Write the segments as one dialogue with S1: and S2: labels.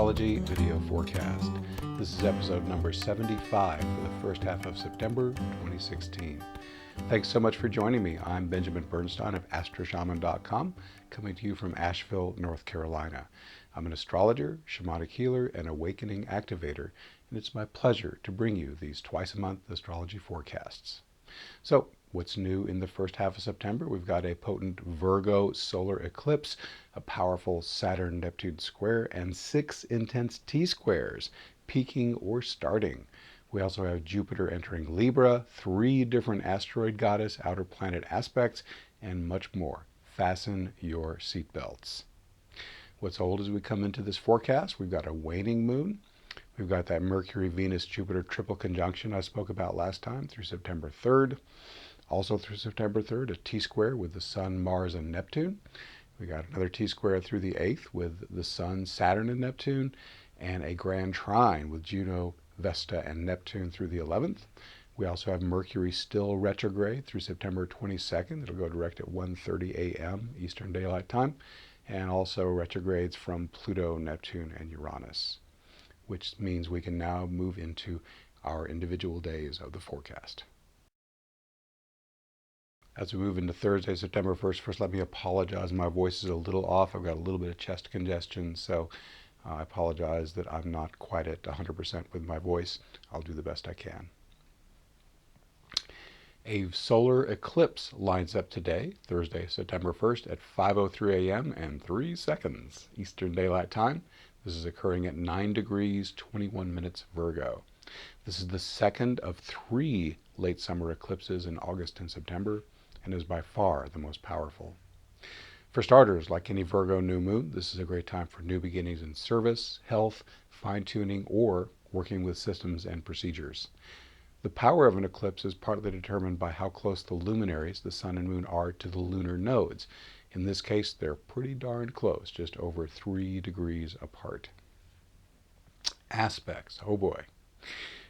S1: Astrology video forecast. This is episode number 75 for the first half of September 2016. Thanks so much for joining me. I'm Benjamin Bernstein of astroshaman.com, coming to you from Asheville, North Carolina. I'm an astrologer, shamanic healer, and awakening activator, and it's my pleasure to bring you these twice-a-month astrology forecasts. So, what's new in the first half of September? We've got a potent Virgo solar eclipse, a powerful Saturn-Neptune square, and 6 intense T-squares, peaking or starting. We also have Jupiter entering Libra, 3 different asteroid goddess outer planet aspects, and much more. Fasten your seatbelts. What's old as we come into this forecast? We've got a waning moon. We've got that Mercury-Venus-Jupiter triple conjunction I spoke about last time through September 3rd. Also through September 3rd, a T-square with the Sun, Mars, and Neptune. We got another T-square through the 8th with the Sun, Saturn, and Neptune, and a grand trine with Juno, Vesta, and Neptune through the 11th. We also have Mercury still retrograde through September 22nd. It'll go direct at 1:30 a.m. Eastern Daylight Time, and also retrogrades from Pluto, Neptune, and Uranus, which means we can now move into our individual days of the forecast. As we move into Thursday, September 1st, first let me apologize. My voice is a little off. I've got a little bit of chest congestion, so I apologize that I'm not quite at 100% with my voice. I'll do the best I can. A solar eclipse lines up today, Thursday, September 1st at 5:03 a.m. and 3 seconds Eastern Daylight Time. This is occurring at 9 degrees, 21 minutes Virgo. This is the second of 3 late summer eclipses in August and September, and is by far the most powerful. For starters, like any Virgo new moon, this is a great time for new beginnings in service, health, fine-tuning, or working with systems and procedures. The power of an eclipse is partly determined by how close the luminaries, the sun and moon, are to the lunar nodes. In this case, they're pretty darn close, just over 3 degrees apart. Aspects, oh boy.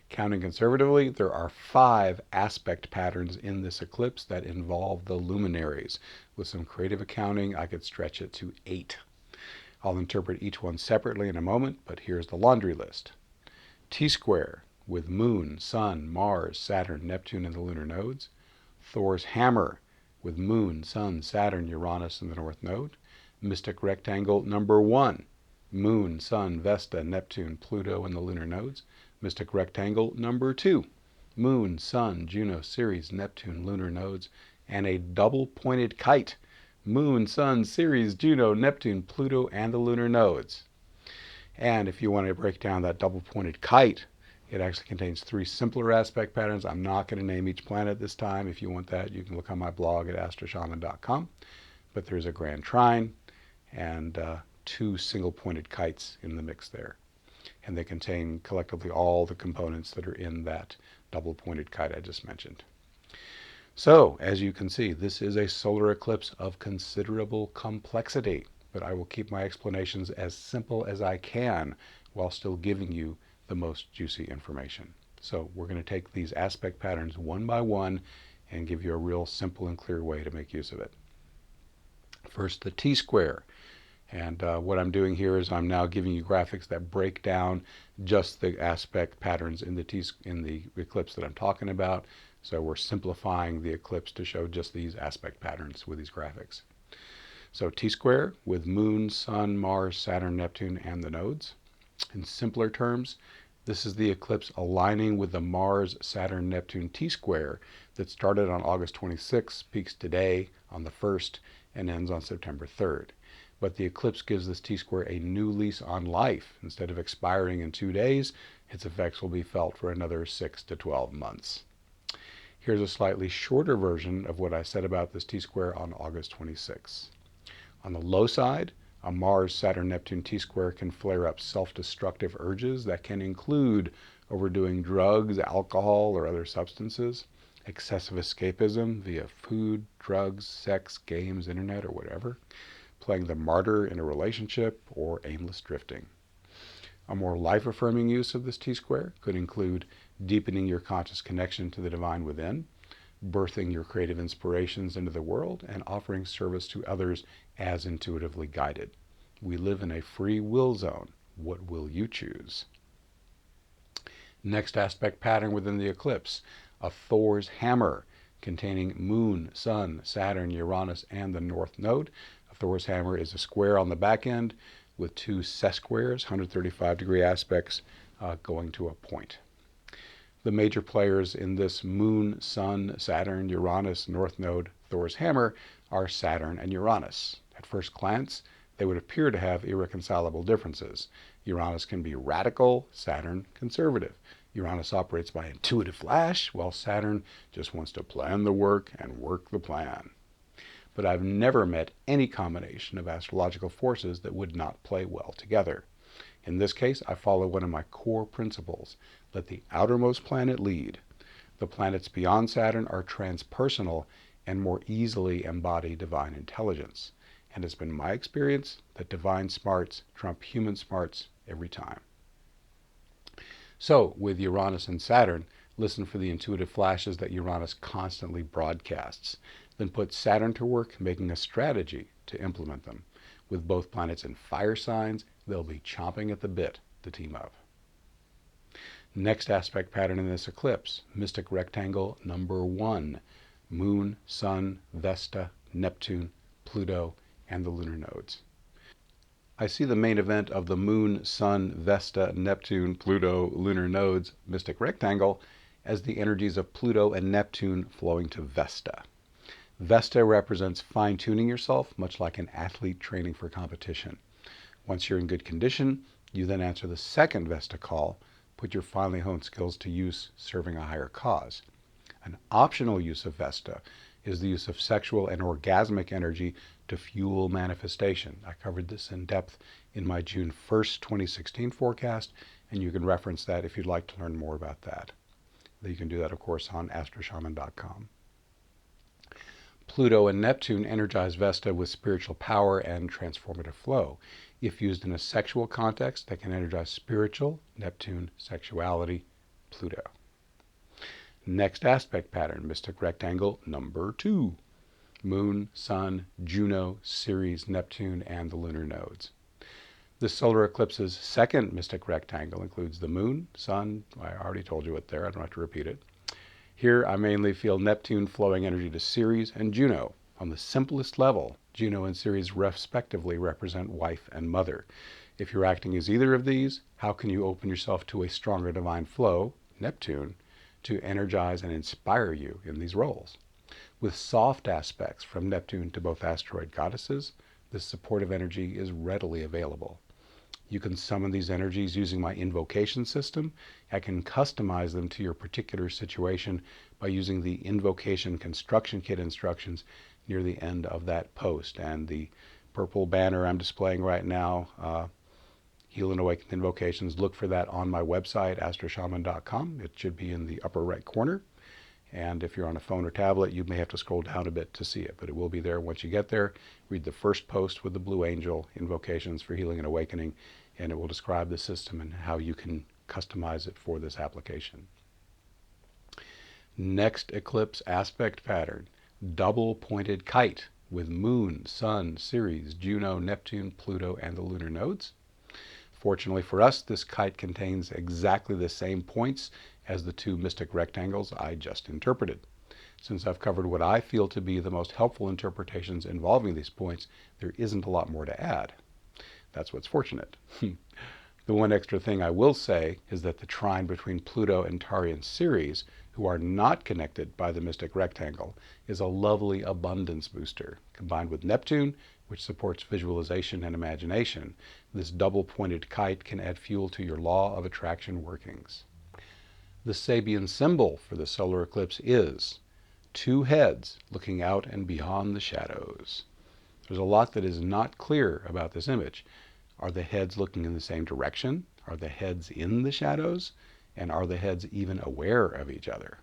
S1: Counting conservatively, there are 5 aspect patterns in this eclipse that involve the luminaries. With some creative accounting, I could stretch it to 8. I'll interpret each one separately in a moment, but here's the laundry list. T-square with Moon, Sun, Mars, Saturn, Neptune, and the lunar nodes. Thor's hammer with Moon, Sun, Saturn, Uranus, and the north node. Mystic rectangle number 1, Moon, Sun, Vesta, Neptune, Pluto, and the lunar nodes. Mystic rectangle number 2, Moon, Sun, Juno, Ceres, Neptune, lunar nodes, and a double-pointed kite, Moon, Sun, Ceres, Juno, Neptune, Pluto, and the lunar nodes. And if you want to break down that double-pointed kite, it actually contains 3 simpler aspect patterns. I'm not going to name each planet this time. If you want that, you can look on my blog at astroshaman.com. But there's a grand trine and 2 single-pointed kites in the mix there. And they contain collectively all the components that are in that double-pointed kite I just mentioned. So, as you can see, this is a solar eclipse of considerable complexity, but I will keep my explanations as simple as I can while still giving you the most juicy information. So we're going to take these aspect patterns one by one and give you a real simple and clear way to make use of it. First, the T-square. And what I'm doing here is I'm now giving you graphics that break down just the aspect patterns in the eclipse that I'm talking about. So we're simplifying the eclipse to show just these aspect patterns with these graphics. So T-square with Moon, Sun, Mars, Saturn, Neptune, and the nodes. In simpler terms, this is the eclipse aligning with the Mars, Saturn, Neptune T-square that started on August 26, peaks today on the 1st, and ends on September 3rd. But the eclipse gives this T-square a new lease on life. Instead of expiring in 2 days, its effects will be felt for another 6 to 12 months. Here's a slightly shorter version of what I said about this T-square on August 26. On the low side, a Mars, Saturn, Neptune T-square can flare up self-destructive urges that can include overdoing drugs, alcohol, or other substances, excessive escapism via food, drugs, sex, games, internet, or whatever, playing the martyr in a relationship, or aimless drifting. A more life-affirming use of this T-square could include deepening your conscious connection to the divine within, birthing your creative inspirations into the world, and offering service to others as intuitively guided. We live in a free will zone. What will you choose? Next aspect pattern within the eclipse, a Thor's hammer containing Moon, Sun, Saturn, Uranus, and the North Node. A Thor's hammer is a square on the back end with two sesquares, 135-degree aspects, going to a point. The major players in this Moon, Sun, Saturn, Uranus, North Node, Thor's hammer are Saturn and Uranus. At first glance, they would appear to have irreconcilable differences. Uranus can be radical, Saturn conservative. Uranus operates by intuitive flash, while Saturn just wants to plan the work and work the plan. But I've never met any combination of astrological forces that would not play well together. In this case, I follow one of my core principles. Let the outermost planet lead. The planets beyond Saturn are transpersonal and more easily embody divine intelligence. And it's been my experience that divine smarts trump human smarts every time. So, with Uranus and Saturn, listen for the intuitive flashes that Uranus constantly broadcasts. Then put Saturn to work making a strategy to implement them. With both planets in fire signs, they'll be chomping at the bit to team up. Next aspect pattern in this eclipse, mystic rectangle number 1, Moon, Sun, Vesta, Neptune, Pluto, and the lunar nodes. I see the main event of the Moon, Sun, Vesta, Neptune, Pluto, lunar nodes, mystic rectangle, as the energies of Pluto and Neptune flowing to Vesta. Vesta represents fine-tuning yourself, much like an athlete training for competition. Once you're in good condition, you then answer the second Vesta call, put your finely honed skills to use serving a higher cause. An optional use of Vesta is the use of sexual and orgasmic energy to fuel manifestation. I covered this in depth in my June 1st, 2016 forecast, and you can reference that if you'd like to learn more about that. You can do that, of course, on astroshaman.com. Pluto and Neptune energize Vesta with spiritual power and transformative flow. If used in a sexual context, they can energize spiritual, Neptune, sexuality, Pluto. Next aspect pattern, mystic rectangle number 2. Moon, Sun, Juno, Ceres, Neptune, and the lunar nodes. The solar eclipse's second mystic rectangle includes the Moon, Sun, I already told you it there, I don't have to repeat it. Here I mainly feel Neptune flowing energy to Ceres and Juno. On the simplest level, Juno and Ceres respectively represent wife and mother. If you're acting as either of these, how can you open yourself to a stronger divine flow, Neptune, to energize and inspire you in these roles? With soft aspects from Neptune to both asteroid goddesses, this supportive energy is readily available. You can summon these energies using my invocation system. I can customize them to your particular situation by using the invocation construction kit instructions near the end of that post. And the purple banner I'm displaying right now, Heal and Awaken Invocations, look for that on my website, astroshaman.com. It should be in the upper right corner. And if you're on a phone or tablet, you may have to scroll down a bit to see it, but it will be there once you get there. Read the first post with the blue angel, Invocations for Healing and Awakening, and it will describe the system and how you can customize it for this application. Next eclipse aspect pattern, double-pointed kite with Moon, Sun, Ceres, Juno, Neptune, Pluto, and the lunar nodes. Fortunately for us, this kite contains exactly the same points as the two mystic rectangles I just interpreted. Since I've covered what I feel to be the most helpful interpretations involving these points, there isn't a lot more to add. That's what's fortunate. The one extra thing I will say is that the trine between Pluto and Tarian Ceres, who are not connected by the mystic rectangle, is a lovely abundance booster. Combined with Neptune, which supports visualization and imagination, this double-pointed kite can add fuel to your law of attraction workings. The Sabian symbol for the solar eclipse is 2 heads looking out and beyond the shadows. There's a lot that is not clear about this image. Are the heads looking in the same direction? Are the heads in the shadows? And are the heads even aware of each other?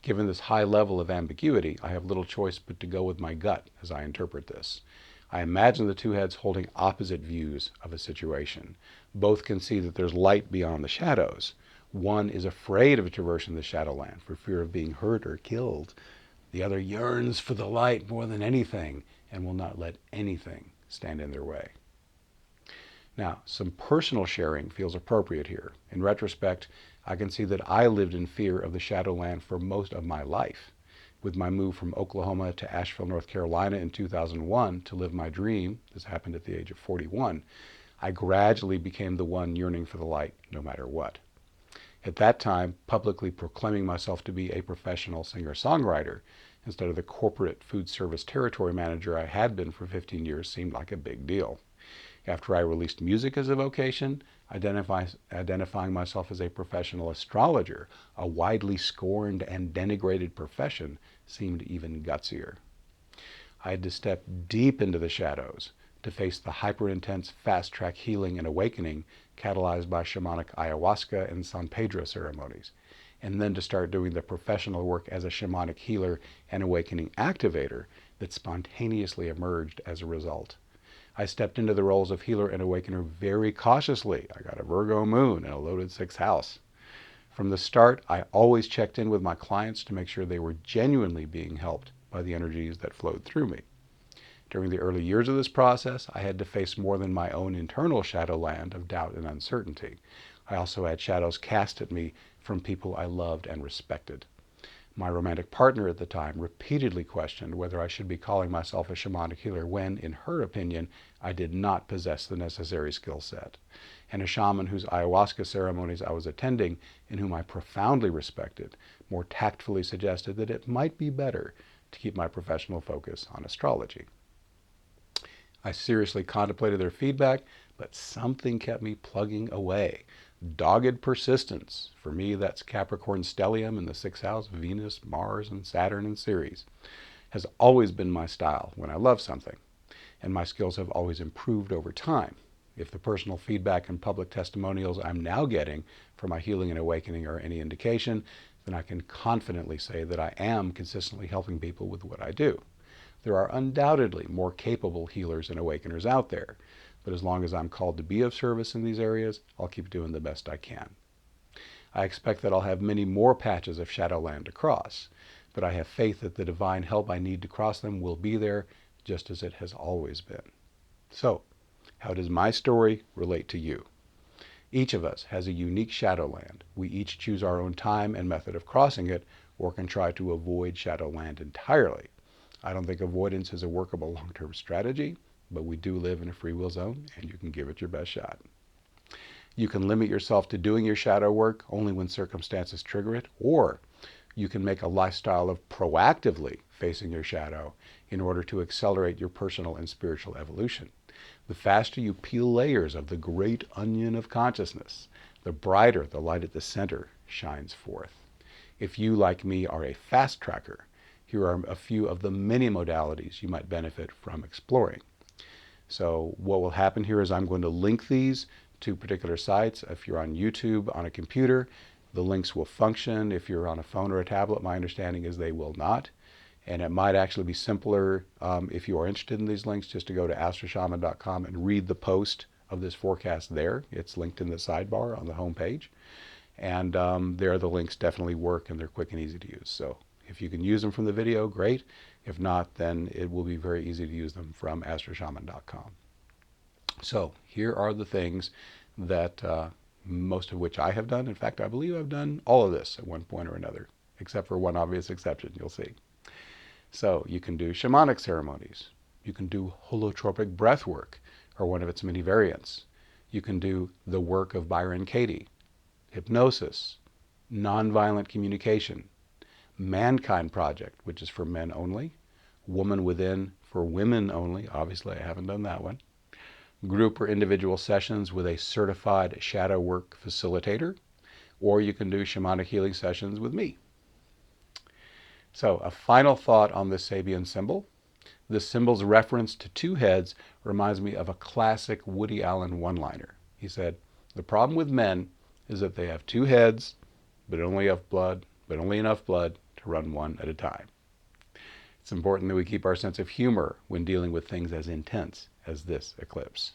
S1: Given this high level of ambiguity, I have little choice but to go with my gut as I interpret this. I imagine the 2 heads holding opposite views of a situation. Both can see that there's light beyond the shadows. One is afraid of traversing the shadowland for fear of being hurt or killed. The other yearns for the light more than anything and will not let anything stand in their way. Now, some personal sharing feels appropriate here. In retrospect, I can see that I lived in fear of the Shadowland for most of my life. With my move from Oklahoma to Asheville, North Carolina in 2001 to live my dream, this happened at the age of 41, I gradually became the one yearning for the light no matter what. At that time, publicly proclaiming myself to be a professional singer-songwriter instead of the corporate food service territory manager I had been for 15 years seemed like a big deal. After I released music as a vocation, identifying myself as a professional astrologer, a widely scorned and denigrated profession, seemed even gutsier. I had to step deep into the shadows to face the hyper-intense fast-track healing and awakening catalyzed by shamanic ayahuasca and San Pedro ceremonies, and then to start doing the professional work as a shamanic healer and awakening activator that spontaneously emerged as a result. I stepped into the roles of healer and awakener very cautiously. I got a Virgo moon and a loaded 6th house. From the start, I always checked in with my clients to make sure they were genuinely being helped by the energies that flowed through me. During the early years of this process, I had to face more than my own internal shadowland of doubt and uncertainty. I also had shadows cast at me from people I loved and respected. My romantic partner at the time repeatedly questioned whether I should be calling myself a shamanic healer when, in her opinion, I did not possess the necessary skill set. And a shaman whose ayahuasca ceremonies I was attending and whom I profoundly respected more tactfully suggested that it might be better to keep my professional focus on astrology. I seriously contemplated their feedback, but something kept me plugging away. Dogged persistence. For me, that's Capricorn stellium in the 6th house, Venus, Mars, and Saturn in Ceres. Has always been my style when I love something, and my skills have always improved over time. If the personal feedback and public testimonials I'm now getting for my healing and awakening are any indication, then I can confidently say that I am consistently helping people with what I do. There are undoubtedly more capable healers and awakeners out there, but as long as I'm called to be of service in these areas, I'll keep doing the best I can. I expect that I'll have many more patches of Shadowland to cross, but I have faith that the divine help I need to cross them will be there, just as it has always been. So, how does my story relate to you? Each of us has a unique Shadowland. We each choose our own time and method of crossing it, or can try to avoid Shadowland entirely. I don't think avoidance is a workable long-term strategy, but we do live in a free will zone, and you can give it your best shot. You can limit yourself to doing your shadow work only when circumstances trigger it, or you can make a lifestyle of proactively facing your shadow in order to accelerate your personal and spiritual evolution. The faster you peel layers of the great onion of consciousness, the brighter the light at the center shines forth. If you, like me, are a fast tracker, here are a few of the many modalities you might benefit from exploring. So what will happen here is I'm going to link these to particular sites. If you're on YouTube on a computer, the links will function. If you're on a phone or a tablet, my understanding is they will not. And it might actually be simpler if you are interested in these links just to go to astroshaman.com and read the post of this forecast there. It's linked in the sidebar on the home page. And there the links definitely work and they're quick and easy to use. So if you can use them from the video, great. If not, then it will be very easy to use them from astroshaman.com. So here are the things that most of which I have done. In fact, I believe I've done all of this at one point or another, except for one obvious exception, you'll see. So you can do shamanic ceremonies. You can do holotropic breath work, or one of its many variants. You can do the work of Byron Katie, hypnosis, nonviolent communication, Mankind Project, which is for men only, Woman Within for women only. Obviously, I haven't done that one. Group or individual sessions with a certified shadow work facilitator, or you can do shamanic healing sessions with me. So a final thought on this Sabian symbol. This symbol's reference to two heads reminds me of a classic Woody Allen one-liner. He said, "The problem with men is that they have two heads, but only enough blood to run one at a time." It's important that we keep our sense of humor when dealing with things as intense as this eclipse.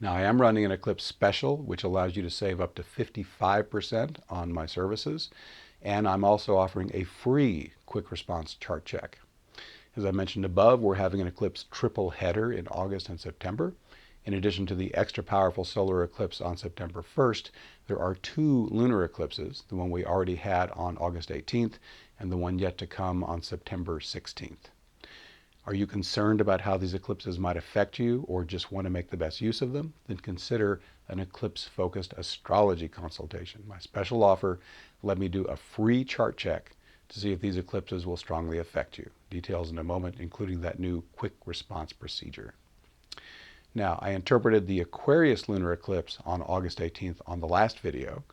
S1: Now, I am running an eclipse special, which allows you to save up to 55% on my services, and I'm also offering a free quick response chart check. As I mentioned above, we're having an eclipse triple header in August and September. In addition to the extra powerful solar eclipse on September 1st, there are two lunar eclipses, the one we already had on August 18th and the one yet to come on September 16th. Are you concerned about how these eclipses might affect you or just want to make the best use of them? Then consider an eclipse-focused astrology consultation. My special offer, let me do a free chart check to see if these eclipses will strongly affect you. Details in a moment, including that new quick response procedure. Now, I interpreted the Aquarius lunar eclipse on August 18th on the last video.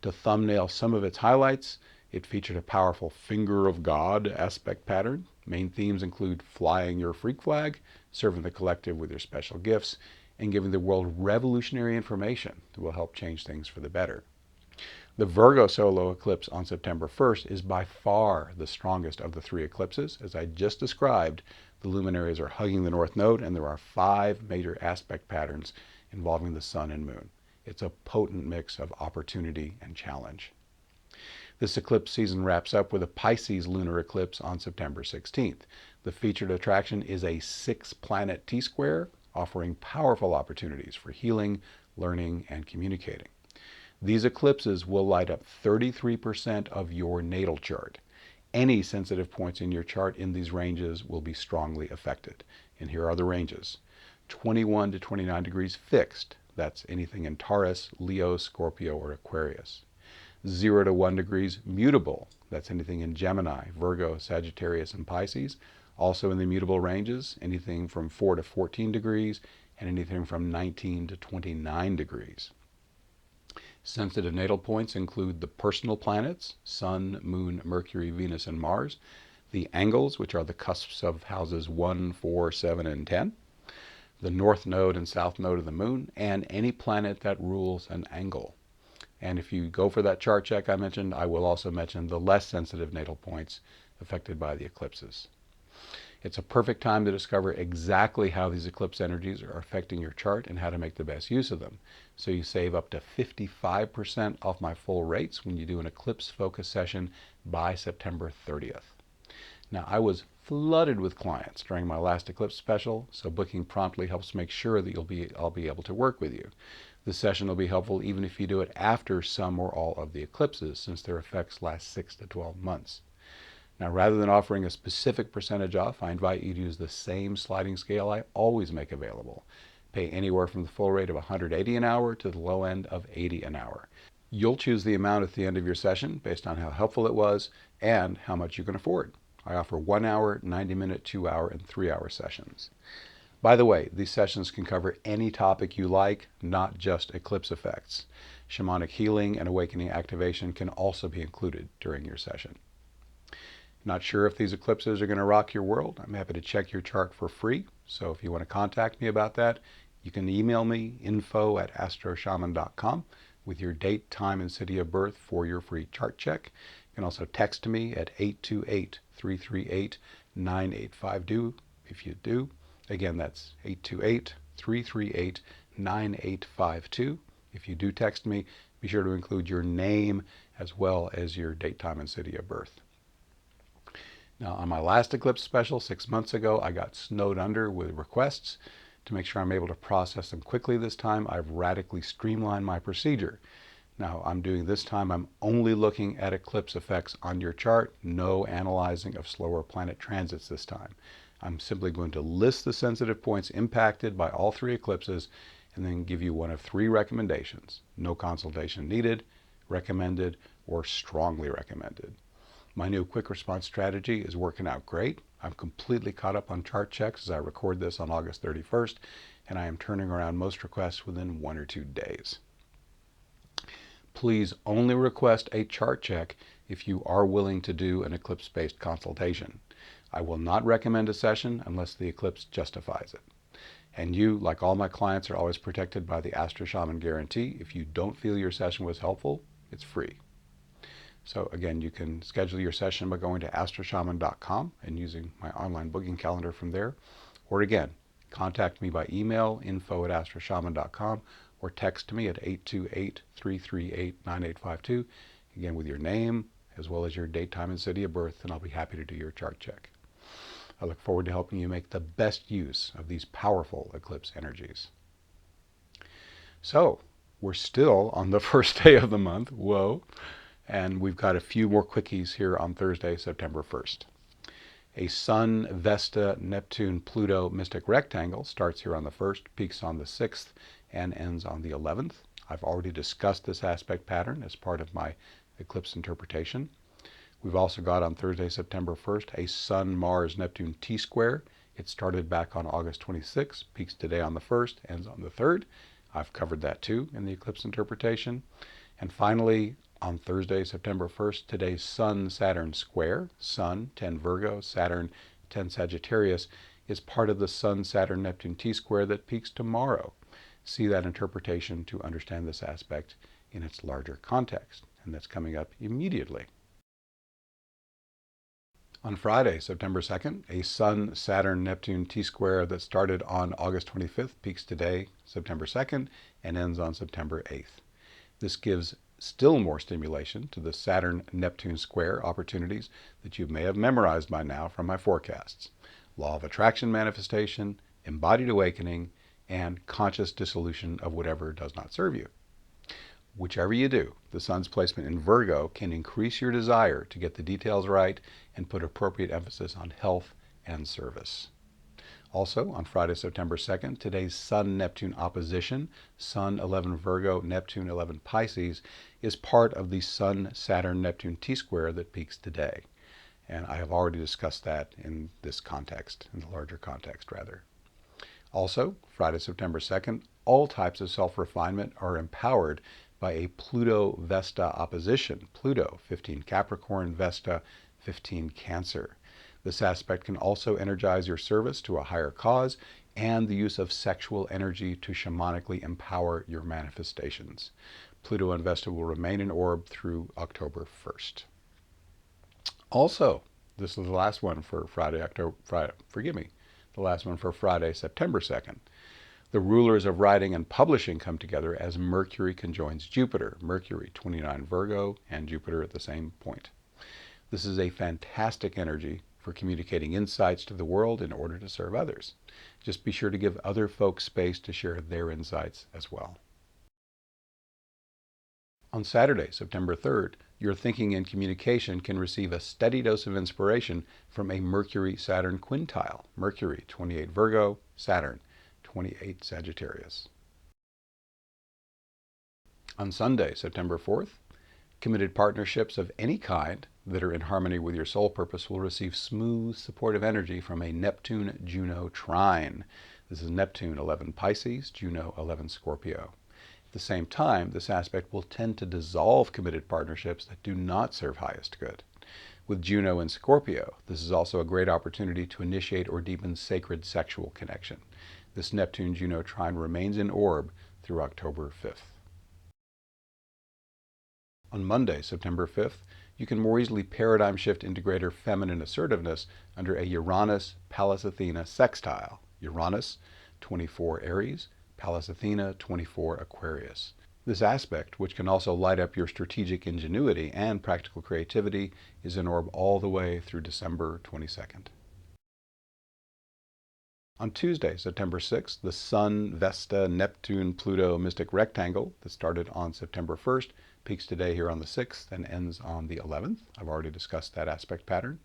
S1: To thumbnail some of its highlights, it featured a powerful Finger of God aspect pattern. Main themes include flying your freak flag, serving the collective with your special gifts, and giving the world revolutionary information that will help change things for the better. The Virgo solar eclipse on September 1st is by far the strongest of the three eclipses. As I just described, the luminaries are hugging the North Node, and there are 5 major aspect patterns involving the Sun and Moon. It's a potent mix of opportunity and challenge. This eclipse season wraps up with a Pisces lunar eclipse on September 16th. The featured attraction is a 6-planet T-square, offering powerful opportunities for healing, learning, and communicating. These eclipses will light up 33% of your natal chart. Any sensitive points in your chart in these ranges will be strongly affected. And here are the ranges. 21 to 29 degrees fixed. That's anything in Taurus, Leo, Scorpio, or Aquarius. 0 to 1 degrees mutable. That's anything in Gemini, Virgo, Sagittarius, and Pisces. Also in the mutable ranges, anything from 4 to 14 degrees and anything from 19 to 29 degrees. Sensitive natal points include the personal planets, Sun, Moon, Mercury, Venus, and Mars, the angles, which are the cusps of houses 1, 4, 7, and 10, the North Node and South Node of the Moon, and any planet that rules an angle. And if you go for that chart check I mentioned, I will also mention the less sensitive natal points affected by the eclipses. It's a perfect time to discover exactly how these eclipse energies are affecting your chart and how to make the best use of them. So you save up to 55% off my full rates when you do an eclipse focus session by September 30th. Now, I was flooded with clients during my last eclipse special, so booking promptly helps make sure that I'll be able to work with you. This session will be helpful even if you do it after some or all of the eclipses, since their effects last 6 to 12 months. Now, rather than offering a specific percentage off, I invite you to use the same sliding scale I always make available. Pay anywhere from the full rate of $180 an hour to the low end of $80 an hour. You'll choose the amount at the end of your session based on how helpful it was and how much you can afford. I offer 1 hour, 90-minute, 2-hour, and 3-hour sessions. By the way, these sessions can cover any topic you like, not just eclipse effects. Shamanic healing and awakening activation can also be included during your session. Not sure if these eclipses are going to rock your world? I'm happy to check your chart for free. So if you want to contact me about that, you can email me, info@astroshaman.com, with your date, time, and city of birth for your free chart check. You can also text me at 828-338-9852 if you do. Again, that's 828-338-9852. If you do text me, be sure to include your name as well as your date, time, and city of birth. Now, on my last eclipse special 6 months ago, I got snowed under with requests. To make sure I'm able to process them quickly this time, I've radically streamlined my procedure. Now, this time I'm only looking at eclipse effects on your chart, no analyzing of slower planet transits this time. I'm simply going to list the sensitive points impacted by all 3 eclipses and then give you one of 3 recommendations. No consultation needed, recommended, or strongly recommended. My new quick response strategy is working out great. I'm completely caught up on chart checks as I record this on August 31st, and I am turning around most requests within 1 or 2 days. Please only request a chart check if you are willing to do an eclipse-based consultation. I will not recommend a session unless the eclipse justifies it. And you, like all my clients, are always protected by the Astro Shaman guarantee. If you don't feel your session was helpful, it's free. So again, you can schedule your session by going to astroshaman.com and using my online booking calendar from there. Or again, contact me by email, info@astroshaman.com, or text me at 828-338-9852, again with your name as well as your date, time, and city of birth, and I'll be happy to do your chart check. I look forward to helping you make the best use of these powerful eclipse energies. So, we're still on the first day of the month, whoa, and we've got a few more quickies here on Thursday, September 1st. A Sun, Vesta, Neptune, Pluto mystic rectangle starts here on the 1st, peaks on the 6th, and ends on the 11th. I've already discussed this aspect pattern as part of my eclipse interpretation. We've also got on Thursday, September 1st, a Sun, Mars, Neptune T-square. It started back on August 26th, peaks today on the 1st, ends on the 3rd. I've covered that too in the eclipse interpretation. And finally, on Thursday, September 1st, today's Sun-Saturn square, Sun, 10 Virgo, Saturn, 10 Sagittarius, is part of the Sun-Saturn-Neptune T-square that peaks tomorrow. See that interpretation to understand this aspect in its larger context, and that's coming up immediately. On Friday, September 2nd, a Sun-Saturn-Neptune T-square that started on August 25th peaks today, September 2nd, and ends on September 8th. This gives still more stimulation to the Saturn-Neptune square opportunities that you may have memorized by now from my forecasts. Law of attraction manifestation, embodied awakening, and conscious dissolution of whatever does not serve you. Whichever you do, the Sun's placement in Virgo can increase your desire to get the details right and put appropriate emphasis on health and service. Also, on Friday, September 2nd, today's Sun-Neptune opposition, Sun 11 Virgo, Neptune 11 Pisces, is part of the Sun-Saturn-Neptune T-square that peaks today. And I have already discussed that in this context, in the larger context, rather. Also, Friday, September 2nd, all types of self-refinement are empowered by a Pluto-Vesta opposition. Pluto, 15 Capricorn, Vesta, 15 Cancer. This aspect can also energize your service to a higher cause and the use of sexual energy to shamanically empower your manifestations. Pluto and Vesta will remain in orb through October 1st. Also, this is the last one for Friday, the last one for Friday, September 2nd. The rulers of writing and publishing come together as Mercury conjoins Jupiter. Mercury, 29 Virgo, and Jupiter at the same point. This is a fantastic energy for communicating insights to the world in order to serve others. Just be sure to give other folks space to share their insights as well. On Saturday, September 3rd, your thinking and communication can receive a steady dose of inspiration from a Mercury-Saturn quintile. Mercury, 28 Virgo, Saturn, 28 Sagittarius. On Sunday, September 4th, committed partnerships of any kind that are in harmony with your soul purpose will receive smooth, supportive energy from a Neptune-Juno trine. This is Neptune 11 Pisces, Juno 11 Scorpio. At the same time, this aspect will tend to dissolve committed partnerships that do not serve highest good. With Juno and Scorpio, this is also a great opportunity to initiate or deepen sacred sexual connection. This Neptune-Juno trine remains in orb through October 5th. On Monday, September 5th, you can more easily paradigm shift into greater feminine assertiveness under a Uranus-Pallas Athena sextile. Uranus, 24 Aries, Pallas Athena, 24 Aquarius. This aspect, which can also light up your strategic ingenuity and practical creativity, is in orb all the way through December 22nd. On Tuesday, September 6th, the Sun, Vesta, Neptune, Pluto mystic rectangle that started on September 1st peaks today here on the 6th and ends on the 11th. I've already discussed that aspect pattern.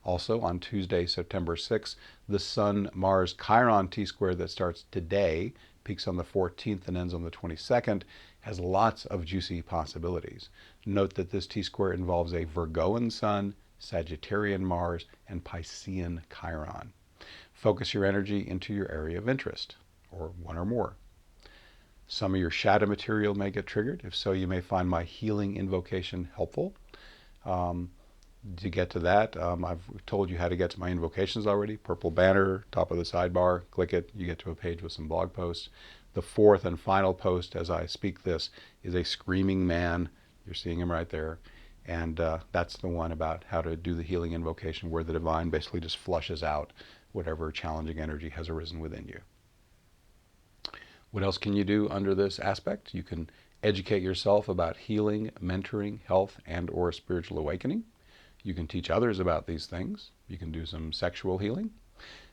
S1: Also, on Tuesday, September 6th, the Sun-Mars Chiron T-square that starts today, peaks on the 14th and ends on the 22nd, has lots of juicy possibilities. Note that this T-square involves a Virgoan Sun, Sagittarian Mars, and Piscean Chiron. Focus your energy into your area of interest, or one or more. Some of your shadow material may get triggered. If so, you may find my healing invocation helpful. To get to that, I've told you how to get to my invocations already. Purple banner, top of the sidebar, click it, you get to a page with some blog posts. The fourth and final post as I speak this is a screaming man. You're seeing him right there. And that's the one about how to do the healing invocation where the divine basically just flushes out whatever challenging energy has arisen within you. What else can you do under this aspect? You can educate yourself about healing, mentoring, health, and or spiritual awakening. You can teach others about these things. You can do some sexual healing.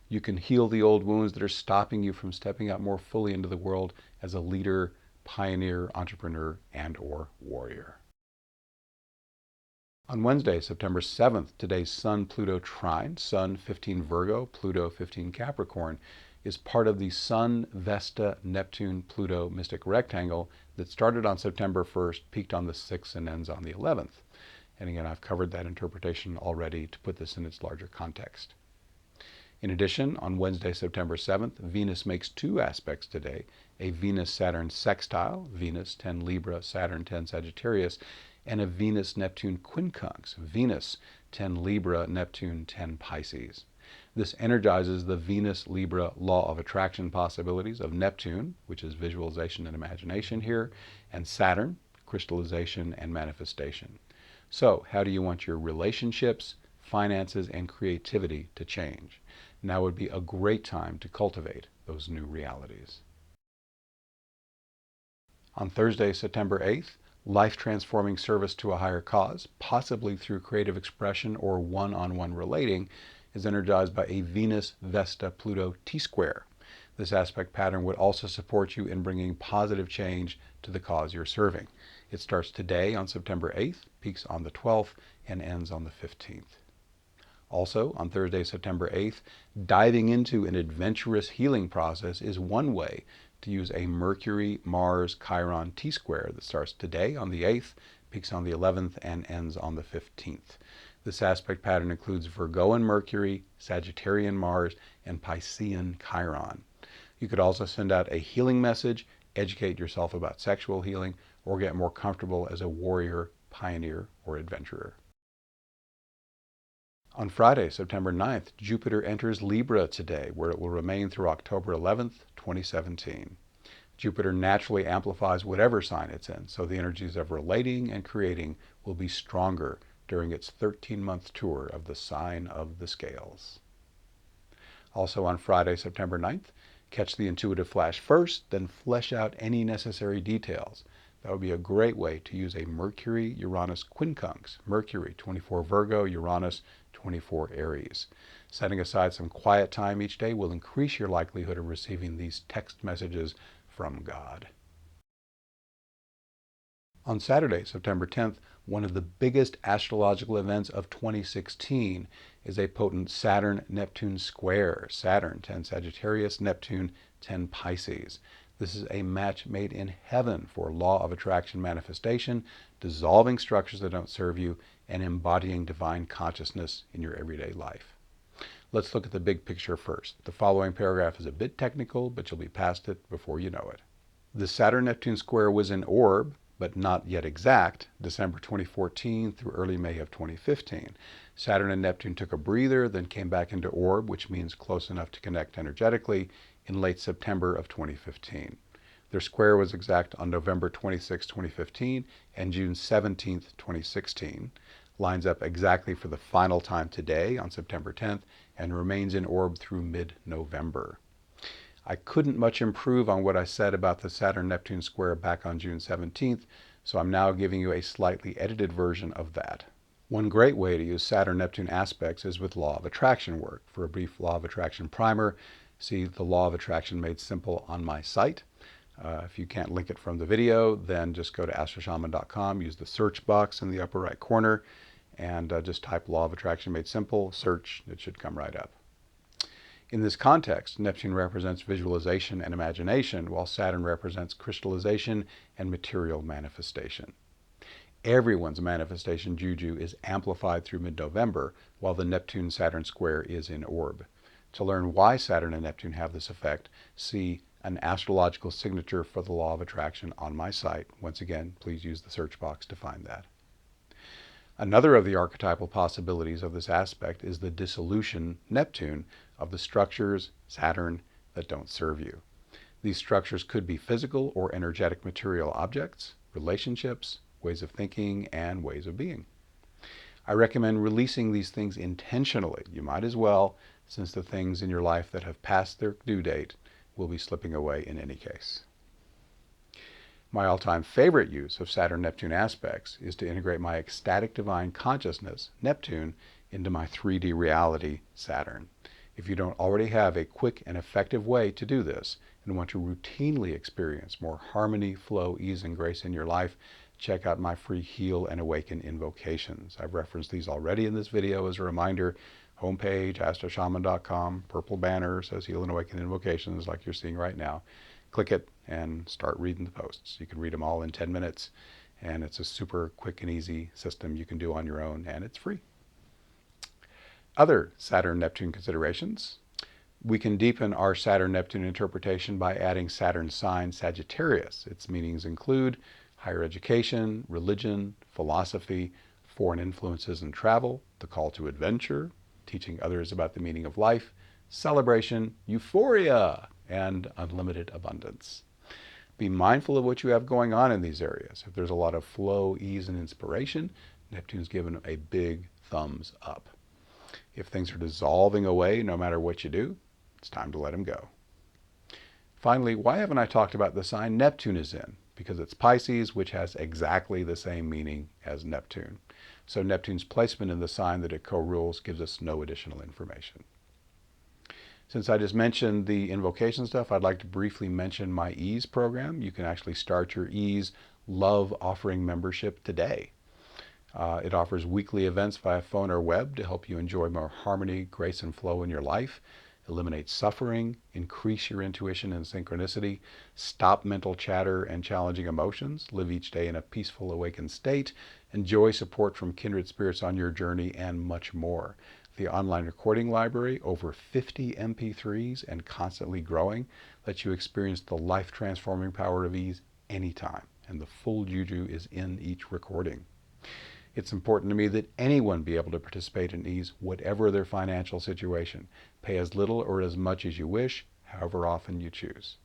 S1: You can heal the old wounds that are stopping you from stepping out more fully into the world as a leader, pioneer, entrepreneur, and/or warrior. On Wednesday, September 7th, today's Sun-Pluto trine, Sun 15 Virgo, Pluto 15 Capricorn, is part of the Sun-Vesta-Neptune-Pluto mystic rectangle that started on September 1st, peaked on the 6th, and ends on the 11th. And again, I've covered that interpretation already to put this in its larger context. In addition, on Wednesday, September 7th, Venus makes two aspects today, a Venus-Saturn sextile, Venus 10 Libra, Saturn 10 Sagittarius, and a Venus-Neptune quincunx, Venus 10 Libra, Neptune 10 Pisces. This energizes the Venus-Libra law of attraction possibilities of Neptune, which is visualization and imagination here, and Saturn, crystallization and manifestation. So, how do you want your relationships, finances, and creativity to change? Now would be a great time to cultivate those new realities. On Thursday, September 8th, life-transforming service to a higher cause, possibly through creative expression or one-on-one relating, is energized by a Venus-Vesta-Pluto T-square. This aspect pattern would also support you in bringing positive change to the cause you're serving. It starts today on September 8th, peaks on the 12th, and ends on the 15th. Also, on Thursday, September 8th, diving into an adventurous healing process is one way to use a Mercury-Mars-Chiron T-square that starts today on the 8th, peaks on the 11th, and ends on the 15th. This aspect pattern includes Virgoan Mercury, Sagittarian Mars, and Piscean Chiron. You could also send out a healing message, educate yourself about sexual healing, or get more comfortable as a warrior, pioneer, or adventurer. On Friday, September 9th, Jupiter enters Libra today, where it will remain through October 11th, 2017. Jupiter naturally amplifies whatever sign it's in, so the energies of relating and creating will be stronger during its 13-month tour of the sign of the scales. Also on Friday, September 9th, catch the intuitive flash first, then flesh out any necessary details. That would be a great way to use a Mercury-Uranus quincunx, Mercury 24 Virgo, Uranus 24 Aries. Setting aside some quiet time each day will increase your likelihood of receiving these text messages from God. On Saturday, September 10th, one of the biggest astrological events of 2016 is a potent Saturn-Neptune square. Saturn 10 Sagittarius, Neptune 10 Pisces. This is a match made in heaven for law of attraction manifestation, dissolving structures that don't serve you, and embodying divine consciousness in your everyday life. Let's look at the big picture first. The following paragraph is a bit technical, but you'll be past it before you know it. The Saturn-Neptune square was in orb, but not yet exact, December 2014 through early May of 2015. Saturn and Neptune took a breather, then came back into orb, which means close enough to connect energetically, in late September of 2015. Their square was exact on November 26, 2015 and June 17, 2016. Lines up exactly for the final time today on September 10th and remains in orb through mid-November. I couldn't much improve on what I said about the Saturn-Neptune square back on June 17th, so I'm now giving you a slightly edited version of that. One great way to use Saturn-Neptune aspects is with law of attraction work. For a brief law of attraction primer, see the law of attraction made simple on my site. If you can't link it from the video, then just go to astroshaman.com, use the search box in the upper right corner, and just type law of attraction made simple, search, it should come right up. In this context, Neptune represents visualization and imagination, while Saturn represents crystallization and material manifestation. Everyone's manifestation juju is amplified through mid-November, while the Neptune-Saturn square is in orb. To learn why Saturn and Neptune have this effect, see an astrological signature for the law of attraction on my site. Once again, please use the search box to find that. Another of the archetypal possibilities of this aspect is the dissolution, Neptune, of the structures, Saturn, that don't serve you. These structures could be physical or energetic material objects, relationships, ways of thinking, and ways of being. I recommend releasing these things intentionally. You might as well, since the things in your life that have passed their due date will be slipping away in any case. My all-time favorite use of Saturn-Neptune aspects is to integrate my ecstatic divine consciousness, Neptune, into my 3D reality, Saturn. If you don't already have a quick and effective way to do this and want to routinely experience more harmony, flow, ease, and grace in your life, check out my free Heal and Awaken invocations. I've referenced these already in this video as a reminder. Homepage, astroshaman.com, purple banner says Heal and Awaken invocations like you're seeing right now. Click it and start reading the posts. You can read them all in 10 minutes, and it's a super quick and easy system you can do on your own, and it's free. Other Saturn-Neptune considerations. We can deepen our Saturn-Neptune interpretation by adding Saturn's sign Sagittarius. Its meanings include higher education, religion, philosophy, foreign influences and travel, the call to adventure, teaching others about the meaning of life, celebration, euphoria, and unlimited abundance. Be mindful of what you have going on in these areas. If there's a lot of flow, ease, and inspiration, Neptune's given a big thumbs up. If things are dissolving away no matter what you do, it's time to let them go. Finally, why haven't I talked about the sign Neptune is in? Because it's Pisces, which has exactly the same meaning as Neptune. So Neptune's placement in the sign that it co-rules gives us no additional information. Since I just mentioned the invocation stuff, I'd like to briefly mention my Ease program. You can actually start your Ease Love Offering membership today. It offers weekly events via phone or web to help you enjoy more harmony, grace, and flow in your life, eliminate suffering, increase your intuition and synchronicity, stop mental chatter and challenging emotions, live each day in a peaceful, awakened state, enjoy support from kindred spirits on your journey, and much more. The online recording library, over 50 MP3s and constantly growing, lets you experience the life-transforming power of ease anytime, and the full juju is in each recording. It's important to me that anyone be able to participate in ease, whatever their financial situation. Pay as little or as much as you wish, however often you choose.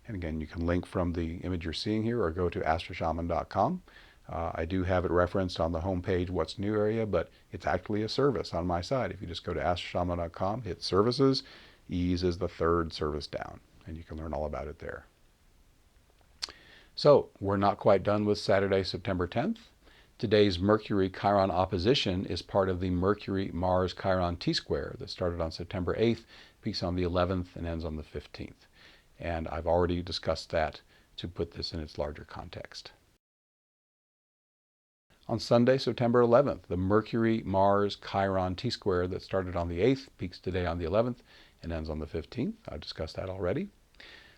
S1: And again, you can link from the image you're seeing here or go to astroshaman.com. I do have it referenced on the homepage, What's New area, but it's actually a service on my side. If you just go to astroshaman.com, hit Services, Ease is the third service down, and you can learn all about it there. So, we're not quite done with Saturday, September 10th. Today's Mercury-Chiron opposition is part of the Mercury-Mars-Chiron T-square that started on September 8th, peaks on the 11th, and ends on the 15th. And I've already discussed that to put this in its larger context. On Sunday, September 11th, the Mercury-Mars-Chiron T-square that started on the 8th, peaks today on the 11th, and ends on the 15th. I've discussed that already.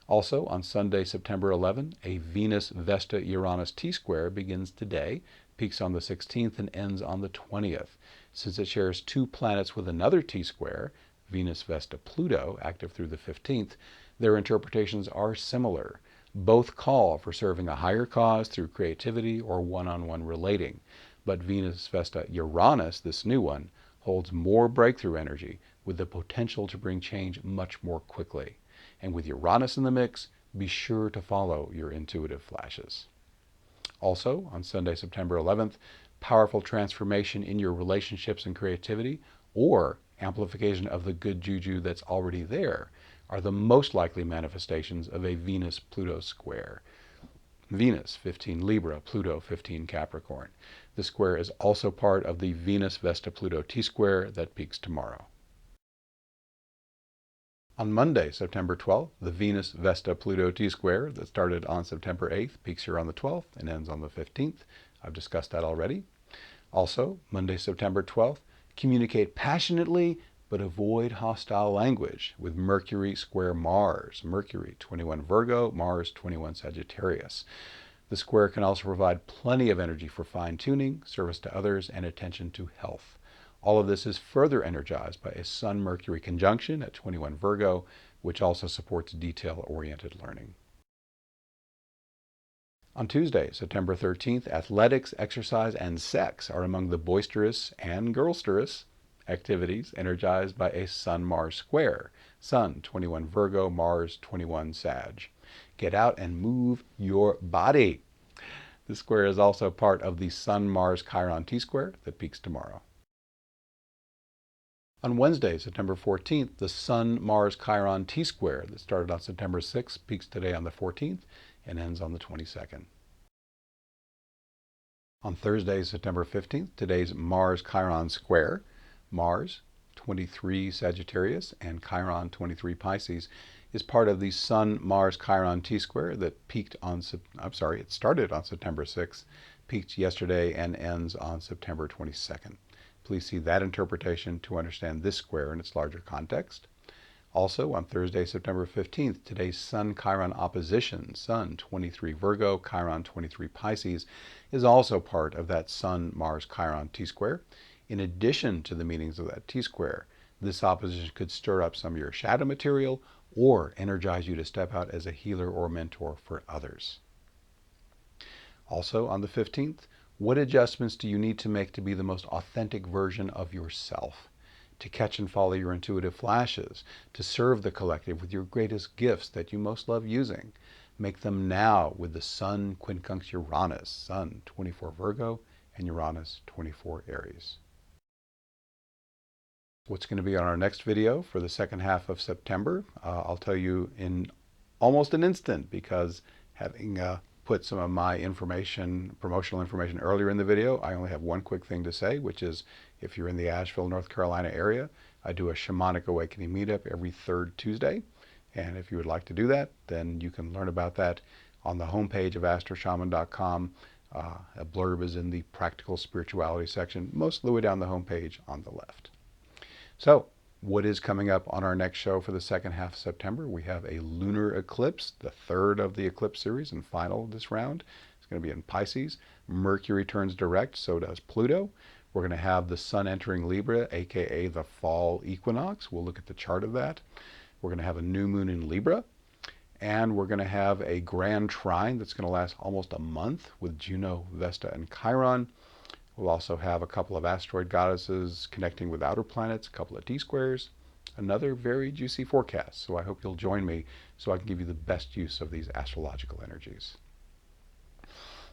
S1: Also, on Sunday, September 11th, a Venus-Vesta-Uranus T-square begins today, peaks on the 16th, and ends on the 20th. Since it shares two planets with another T-square, Venus-Vesta-Pluto, active through the 15th, their interpretations are similar. Both call for serving a higher cause through creativity or one-on-one relating. But Venus-Vesta-Uranus, this new one, holds more breakthrough energy with the potential to bring change much more quickly. And with Uranus in the mix, be sure to follow your intuitive flashes. Also, on Sunday, September 11th, powerful transformation in your relationships and creativity, or amplification of the good juju that's already there, are the most likely manifestations of a Venus-Pluto square. Venus, 15 Libra, Pluto, 15 Capricorn. The square is also part of the Venus-Vesta-Pluto T-square that peaks tomorrow. On Monday, September 12th, the Venus-Vesta-Pluto T-square that started on September 8th peaks here on the 12th and ends on the 15th. I've discussed that already. Also, Monday, September 12th, communicate passionately but avoid hostile language with Mercury square Mars. Mercury, 21 Virgo, Mars, 21 Sagittarius. The square can also provide plenty of energy for fine-tuning, service to others, and attention to health. All of this is further energized by a Sun-Mercury conjunction at 21 Virgo, which also supports detail-oriented learning. On Tuesday, September 13th, athletics, exercise, and sex are among the boisterous and girlsterous activities energized by a Sun-Mars square. Sun, 21 Virgo, Mars, 21 Sag. Get out and move your body. The square is also part of the Sun-Mars-Chiron T-square that peaks tomorrow. On Wednesday, September 14th, the Sun-Mars-Chiron T-square that started on September 6th peaks today on the 14th and ends on the 22nd. On Thursday, September 15th, today's Mars-Chiron square. Mars, 23 Sagittarius, and Chiron, 23 Pisces, is part of the Sun-Mars-Chiron T-square that it started on September 6th, peaked yesterday, and ends on September 22nd. Please see that interpretation to understand this square in its larger context. Also, on Thursday, September 15th, today's Sun-Chiron opposition, Sun 23 Virgo, Chiron 23 Pisces, is also part of that Sun-Mars-Chiron T-square. In addition to the meanings of that T-square, this opposition could stir up some of your shadow material or energize you to step out as a healer or mentor for others. Also, on the 15th, what adjustments do you need to make to be the most authentic version of yourself? To catch and follow your intuitive flashes, to serve the collective with your greatest gifts that you most love using. Make them now with the Sun quincunx Uranus, Sun 24 Virgo and Uranus 24 Aries. What's going to be on our next video for the second half of September, I'll tell you in almost an instant, because having put some of my promotional information earlier in the video, I only have one quick thing to say, which is if you're in the Asheville, North Carolina area, I do a Shamanic Awakening meetup every third Tuesday. And if you would like to do that, then you can learn about that on the homepage of astroshaman.com. A blurb is in the Practical Spirituality section, most of the way down the homepage on the left. So, what is coming up on our next show for the second half of September? We have a lunar eclipse, the third of the eclipse series and final this round. It's going to be in Pisces. Mercury turns direct, so does Pluto. We're going to have the Sun entering Libra, aka the fall equinox. We'll look at the chart of that. We're going to have a new moon in Libra. And we're going to have a grand trine that's going to last almost a month with Juno, Vesta, and Chiron. We'll also have a couple of asteroid goddesses connecting with outer planets, a couple of T-squares, another very juicy forecast. So I hope you'll join me so I can give you the best use of these astrological energies.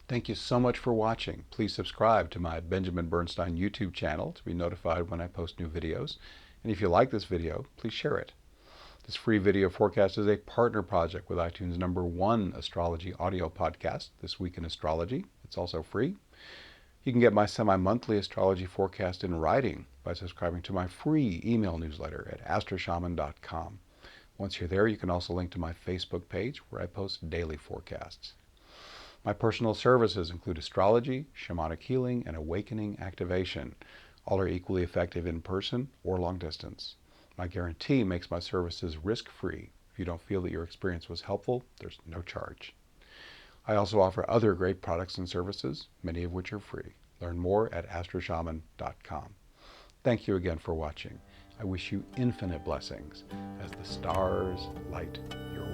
S1: Thank you so much for watching. Please subscribe to my Benjamin Bernstein YouTube channel to be notified when I post new videos. And if you like this video, please share it. This free video forecast is a partner project with iTunes' #1 astrology audio podcast, This Week in Astrology. It's also free. You can get my semi-monthly astrology forecast in writing by subscribing to my free email newsletter at astroshaman.com. Once you're there, you can also link to my Facebook page where I post daily forecasts. My personal services include astrology, shamanic healing, and awakening activation. All are equally effective in person or long distance. My guarantee makes my services risk-free. If you don't feel that your experience was helpful, there's no charge. I also offer other great products and services, many of which are free. Learn more at astroshaman.com. Thank you again for watching. I wish you infinite blessings as the stars light your way.